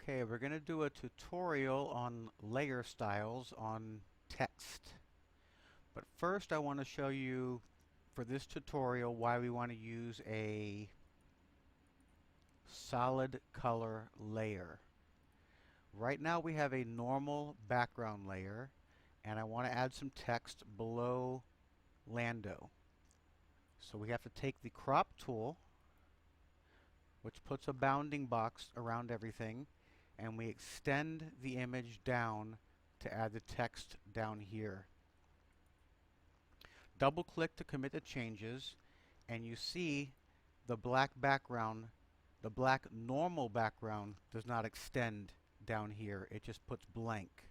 Okay, we're going to do a tutorial on layer styles on text. But first I want to show you for this tutorial why we want to use a solid color layer. Right now we have a normal background layer and I want to add some text below Lando. So we have to take the crop tool, which puts a bounding box around everything, and we extend the image down to add the text down here. Double click to commit the changes and you see the black background, the black normal background does not extend down here. It just puts blank.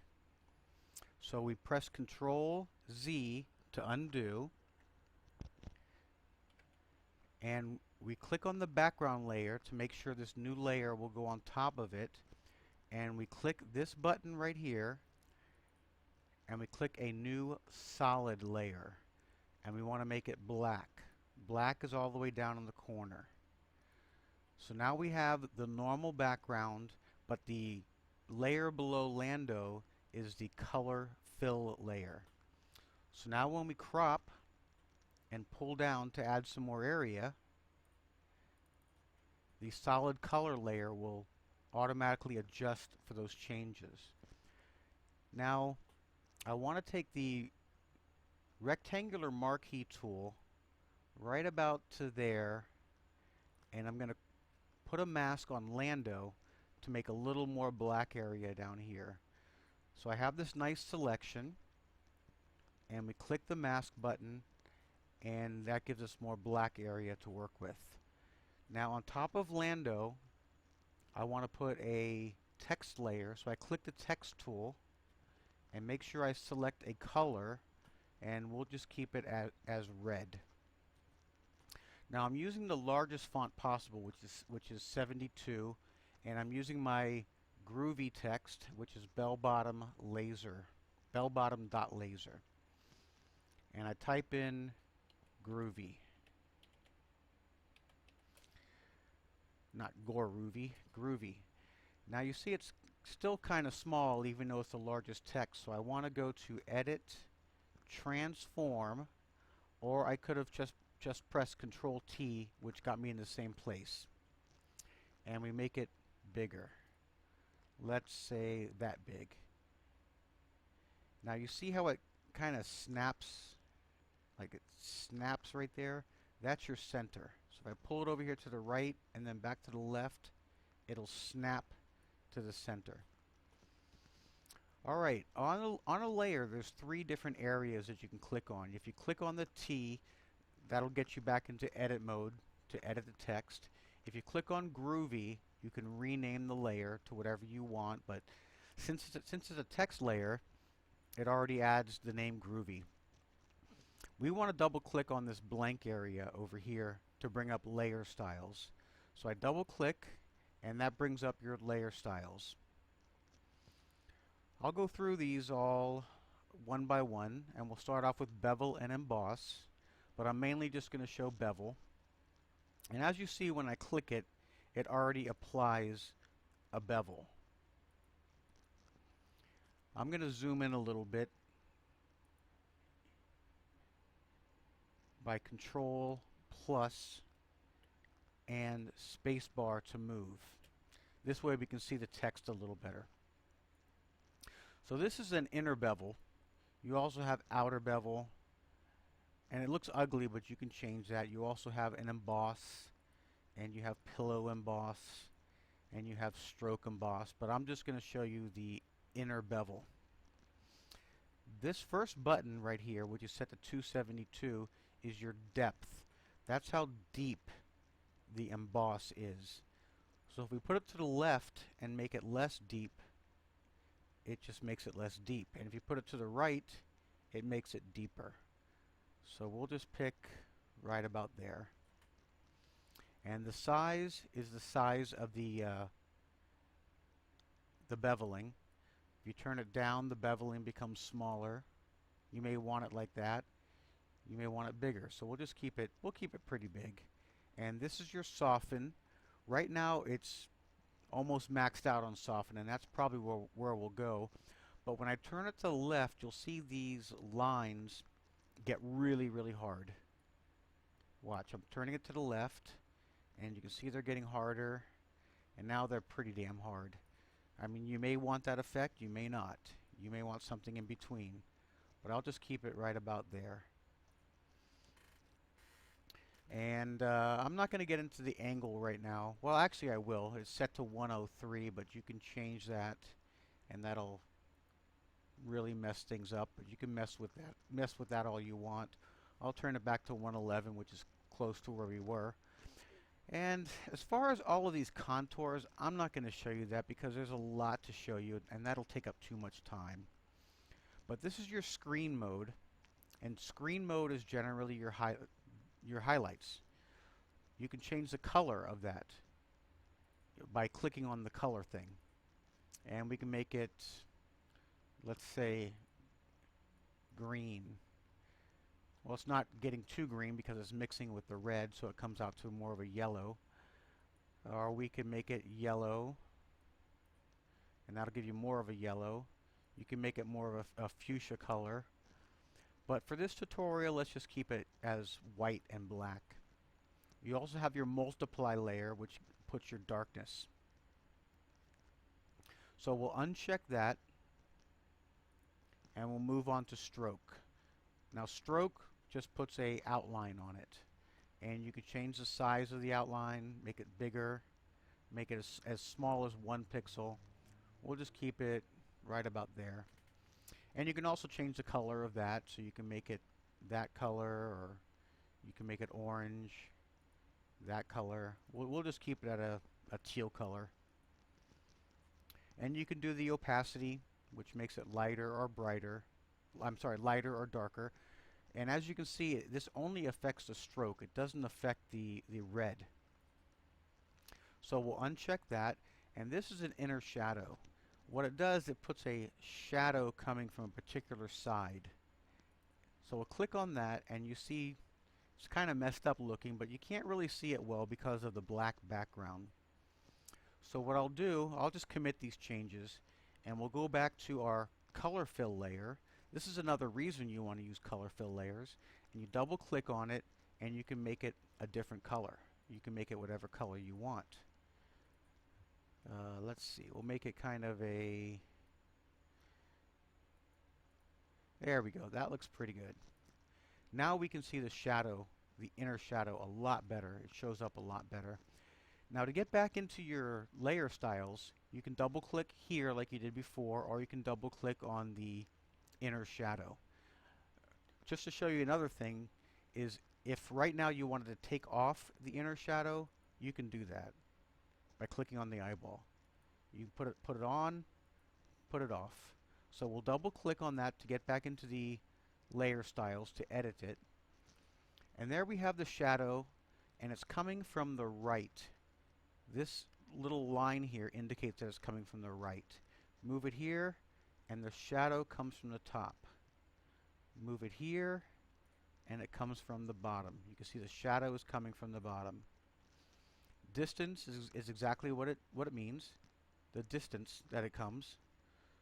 So we press Control Z to undo and we click on the background layer to make sure this new layer will go on top of it, and we click this button right here and we click a new solid layer and we want to make it black. Black is all the way down in the corner. So now we have the normal background, but the layer below Lando is the color fill layer. So now when we crop and pull down to add some more area, the solid color layer will automatically adjust for those changes. Now I want to take the rectangular marquee tool right about to there, and I'm going to put a mask on Lando to make a little more black area down here. So I have this nice selection and we click the mask button and that gives us more black area to work with. Now on top of Lando I want to put a text layer, so I click the text tool and make sure I select a color, and we'll just keep it as red. Now I'm using the largest font possible, which is 72, and I'm using my Groovy text, which is bell-bottom laser, bell-bottom.laser, and I type in Groovy. Not Gorovy, Groovy. Now you see it's still kind of small even though it's the largest text, so I want to go to Edit, Transform, or I could have just pressed Control T, which got me in the same place. And we make it bigger. Let's say that big. Now you see how it kind of snaps, like it snaps right there? That's your center. So if I pull it over here to the right and then back to the left, it'll snap to the center. Alright, on a layer there's three different areas that you can click on. If you click on the T, that'll get you back into edit mode to edit the text. If you click on Groovy, you can rename the layer to whatever you want, but since it's a text layer, it already adds the name Groovy. We want to double click on this blank area over here to bring up layer styles. So I double click and that brings up your layer styles. I'll go through these all one by one, and we'll start off with bevel and emboss, but I'm mainly just going to show bevel. And as you see, when I click it, it already applies a bevel. I'm going to zoom in a little bit by Control plus and spacebar to move. This way we can see the text a little better. So this is an inner bevel. You also have outer bevel, and it looks ugly, but you can change that. You also have an emboss, and you have pillow emboss, and you have stroke emboss, but I'm just going to show you the inner bevel. This first button right here, which is set to 272, is your depth. That's how deep the emboss is. So if we put it to the left and make it less deep, it just makes it less deep. And if you put it to the right, it makes it deeper. So we'll just pick right about there. And the size is the size of the beveling. If you turn it down, the beveling becomes smaller. You may want it like that. You may want it bigger. So we'll keep it pretty big. And this is your soften. Right now it's almost maxed out on soften, and that's probably where we'll go. But when I turn it to the left, you'll see these lines get really, really hard. Watch, I'm turning it to the left, and you can see they're getting harder, and now they're pretty damn hard. I mean, you may want that effect, you may not. You may want something in between, but I'll just keep it right about there. And I'm not going to get into the angle right now. Well, actually I will. It's set to 103, but you can change that, and that'll really mess things up. But you can mess with that all you want. I'll turn it back to 111, which is close to where we were. And as far as all of these contours, I'm not going to show you that because there's a lot to show you, and that'll take up too much time. But this is your screen mode, and screen mode is generally your highlights. You can change the color of that by clicking on the color thing. And we can make it, let's say, green. Well, it's not getting too green because it's mixing with the red, so it comes out to more of a yellow. Or we can make it yellow, and that'll give you more of a yellow. You can make it more of a fuchsia color. But for this tutorial, let's just keep it as white and black. You also have your multiply layer, which puts your darkness. So we'll uncheck that, and we'll move on to stroke. Now stroke just puts a outline on it, and you can change the size of the outline, make it bigger, make it as small as 1 pixel. We'll just keep it right about there. And you can also change the color of that, so you can make it that color, or you can make it orange, that color. We'll just keep it at a teal color. And you can do the opacity, which makes it lighter or brighter. I'm sorry, lighter or darker. And as you can see, this only affects the stroke. It doesn't affect the red. So we'll uncheck that, and this is an inner shadow. What it does, it puts a shadow coming from a particular side. So we'll click on that, and you see it's kind of messed up looking, but you can't really see it well because of the black background. So what I'll do, I'll just commit these changes, and we'll go back to our color fill layer. This is another reason you want to use color fill layers. And you double click on it, and you can make it a different color. You can make it whatever color you want. Let's see, we'll make it kind of a, there we go, that looks pretty good. Now we can see the shadow, the inner shadow, a lot better. It shows up a lot better. Now to get back into your layer styles, you can double click here like you did before, or you can double click on the inner shadow. Just to show you another thing is, if right now you wanted to take off the inner shadow, you can do that by clicking on the eyeball. You put it on, put it off. So we'll double click on that to get back into the layer styles to edit it. And there we have the shadow, and it's coming from the right. This little line here indicates that it's coming from the right. Move it here, and the shadow comes from the top. Move it here, and it comes from the bottom. You can see the shadow is coming from the bottom. Distance is exactly what it means, the distance that it comes.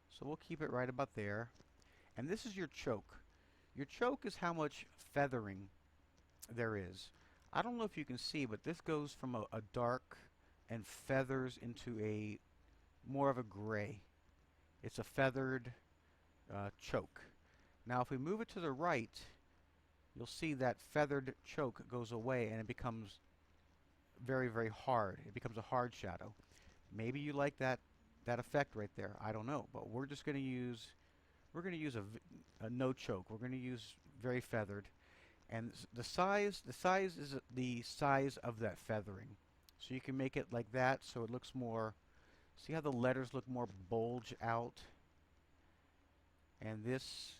So we'll keep it right about there. And this is your choke. Your choke is how much feathering there is. I don't know if you can see, but this goes from a dark and feathers into a more of a gray. It's a feathered choke. Now if we move it to the right, you'll see that feathered choke goes away, and it becomes very, very hard. It becomes a hard shadow. Maybe you like that effect right there. I don't know, but we're just going to use a no choke. We're going to use very feathered, and the size is the size of that feathering. So you can make it like that, so it looks more. See how the letters look more bulge out, and this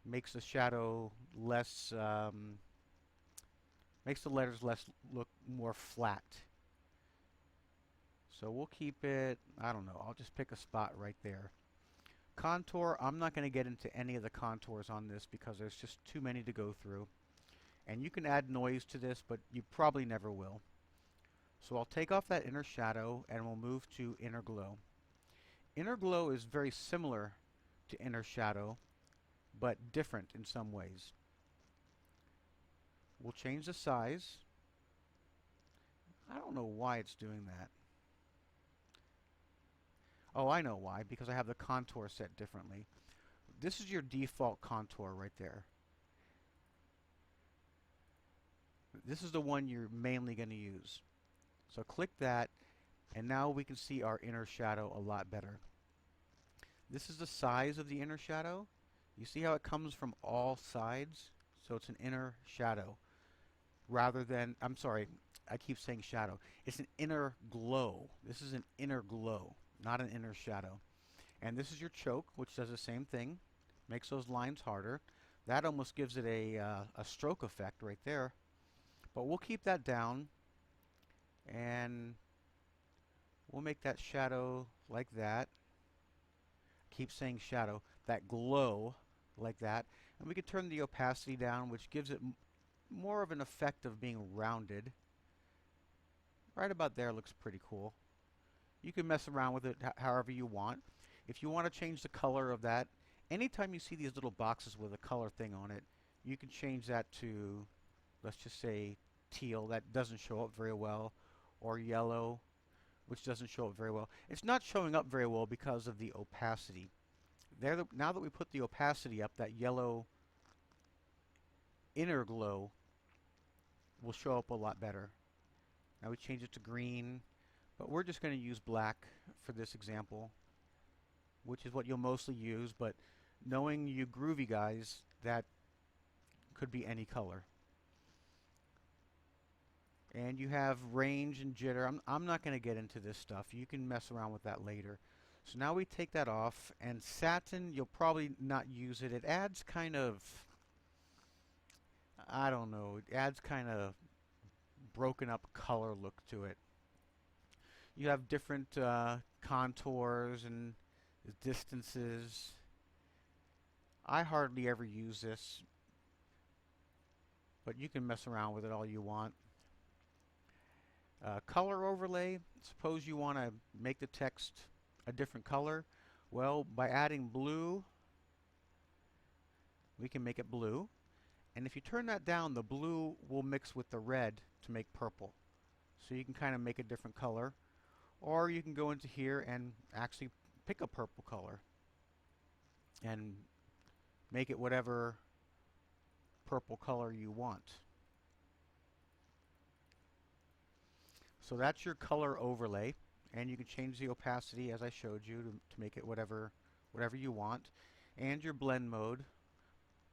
makes the shadow less. Makes the letters look more flat. So we'll keep it, I don't know, I'll just pick a spot right there. Contour, I'm not going to get into any of the contours on this because there's just too many to go through. And you can add noise to this, but you probably never will. So I'll take off that inner shadow and we'll move to inner glow. Inner glow is very similar to inner shadow, but different in some ways. We'll change the size. I don't know why it's doing that. Oh, I know why, because I have the contour set differently. This is your default contour right there. This is the one you're mainly going to use. So click that, and now we can see our inner shadow a lot better. This is the size of the inner shadow. You see how it comes from all sides? So it's an inner shadow rather than, I'm sorry, I keep saying shadow. It's an inner glow. This is an inner glow, not an inner shadow. And this is your choke, which does the same thing. Makes those lines harder. That almost gives it a stroke effect right there. But we'll keep that down, and we'll make that shadow like that. Keep saying shadow. That glow like that. And we can turn the opacity down, which gives it more of an effect of being rounded. Right about there looks pretty cool. You can mess around with it however you want. If you want to change the color of that, anytime you see these little boxes with a color thing on it, you can change that to, let's just say, teal. That doesn't show up very well. Or yellow, which doesn't show up very well. It's not showing up very well because of the opacity. Now that we put the opacity up, that yellow inner glow will show up a lot better. Now we change it to green, but we're just going to use black for this example, which is what you'll mostly use, but knowing you groovy guys, that could be any color. And you have range and jitter. I'm not going to get into this stuff. You can mess around with that later. So now we take that off, and satin, you'll probably not use it. It adds kind of, I don't know, it adds kind of broken up color look to it. You have different contours and distances. I hardly ever use this, but you can mess around with it all you want. Color overlay, suppose you want to make the text a different color. Well, by adding blue, we can make it blue. And if you turn that down, the blue will mix with the red to make purple. So you can kind of make a different color. Or you can go into here and actually pick a purple color and make it whatever purple color you want. So that's your color overlay, and you can change the opacity as I showed you to make it whatever you want, and your blend mode,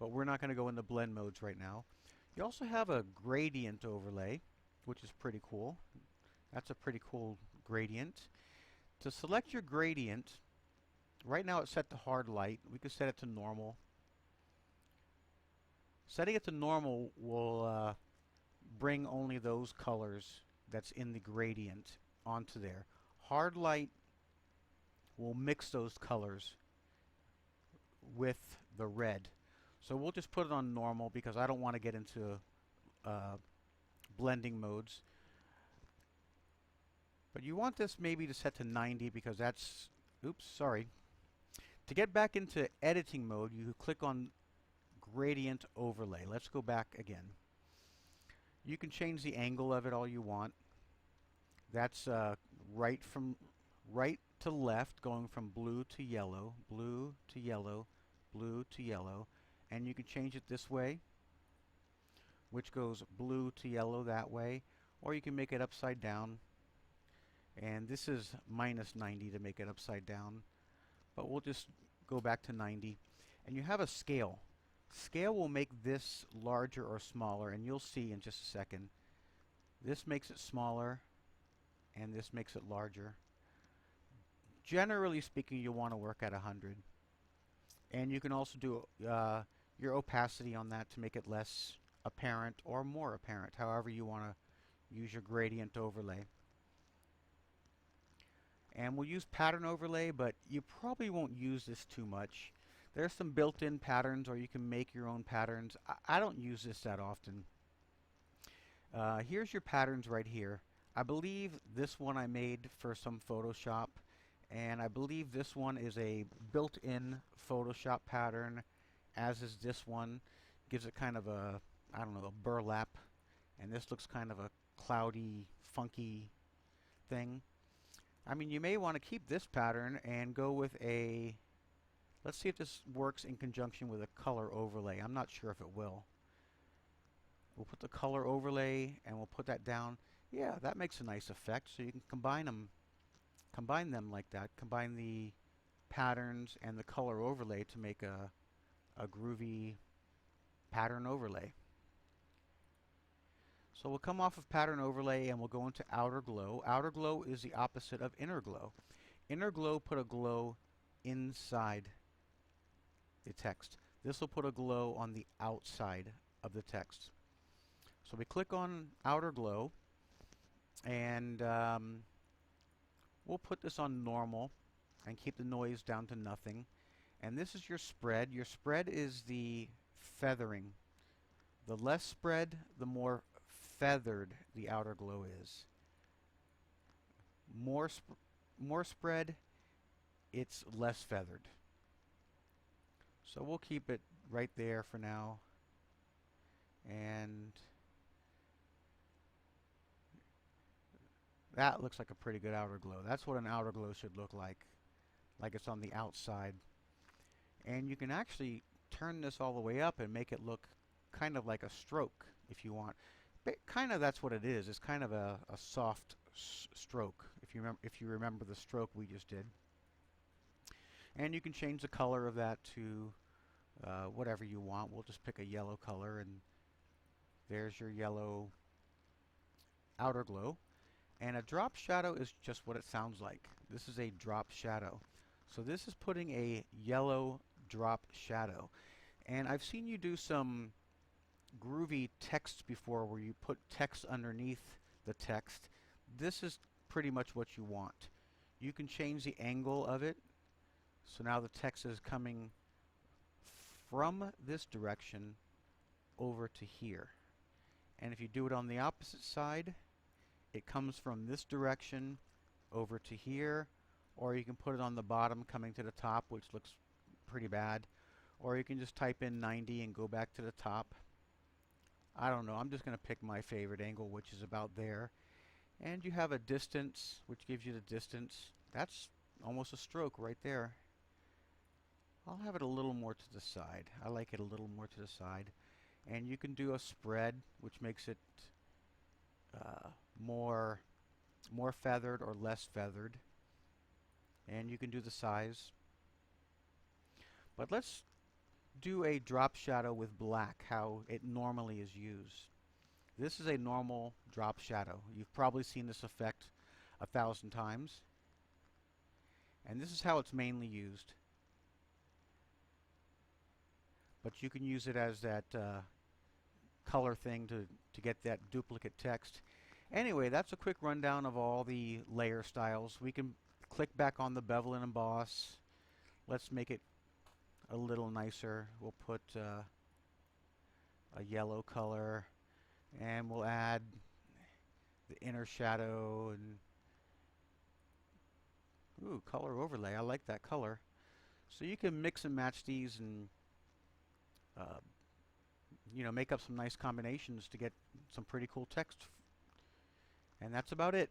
but we're not going to go into blend modes right now. You also have a gradient overlay, which is pretty cool. That's a pretty cool gradient. To select your gradient, right now it's set to hard light. We could set it to normal. Setting it to normal will bring only those colors that's in the gradient onto there. Hard light will mix those colors with the red. So we'll just put it on normal because I don't want to get into blending modes. But you want this maybe to set to 90 because that's, oops, sorry. To get back into editing mode, you click on gradient overlay. Let's go back again. You can change the angle of it all you want. That's right to left, going from blue to yellow, blue to yellow, blue to yellow. And you can change it this way, which goes blue to yellow that way. Or you can make it upside down. And this is minus 90 to make it upside down. But we'll just go back to 90. And you have a scale. Scale will make this larger or smaller, and you'll see in just a second. This makes it smaller, and this makes it larger. Generally speaking, you'll want to work at 100. And you can also do your opacity on that to make it less apparent or more apparent, however you want to use your gradient overlay. And we'll use pattern overlay, but you probably won't use this too much. There's some built-in patterns, or you can make your own patterns. I don't use this that often. Here's your patterns right here. I believe this one I made for some Photoshop, and I believe this one is a built-in Photoshop pattern, as is this one. Gives it kind of a, I don't know, a burlap, and this looks kind of a cloudy, funky thing. I mean, you may want to keep this pattern and go with a, let's see if this works in conjunction with a color overlay. I'm not sure if it will. We'll put the color overlay and we'll put that down. Yeah, that makes a nice effect. So you can combine them like that. Combine the patterns and the color overlay to make a groovy pattern overlay. So we'll come off of pattern overlay and we'll go into outer glow. Outer glow is the opposite of inner glow. Inner glow put a glow inside the text. This will put a glow on the outside of the text. So we click on outer glow, and we'll put this on normal and keep the noise down to nothing. And this is your spread. Your spread is the feathering. The less spread, the more feathered the outer glow is. More spread, it's less feathered. So we'll keep it right there for now. And that looks like a pretty good outer glow. That's what an outer glow should look like it's on the outside. And you can actually turn this all the way up and make it look kind of like a stroke if you want. But kind of that's what it is. It's kind of a soft stroke, if you remember the stroke we just did. And you can change the color of that to whatever you want. We'll just pick a yellow color, and there's your yellow outer glow. And a drop shadow is just what it sounds like. This is a drop shadow. So this is putting a yellow drop shadow. And I've seen you do some groovy text before where you put text underneath the text. This is pretty much what you want. You can change the angle of it. So now the text is coming from this direction over to here. And if you do it on the opposite side, it comes from this direction over to here, or you can put it on the bottom coming to the top, which looks pretty bad, or you can just type in 90 and go back to the top. I don't know, I'm just going to pick my favorite angle, which is about there. And you have a distance, which gives you the distance. That's almost a stroke right there. I'll have it a little more to the side. I like it a little more to the side. And you can do a spread, which makes it more feathered or less feathered. And you can do the size. But let's do a drop shadow with black, how it normally is used. This is a normal drop shadow. You've probably seen this effect 1,000 times. And this is how it's mainly used. But you can use it as that color thing to get that duplicate text. Anyway, that's a quick rundown of all the layer styles. We can click back on the bevel and emboss. Let's make it a little nicer. We'll put a yellow color, and we'll add the inner shadow and ooh, color overlay. I like that color. So you can mix and match these and you know, make up some nice combinations to get some pretty cool text. And that's about it.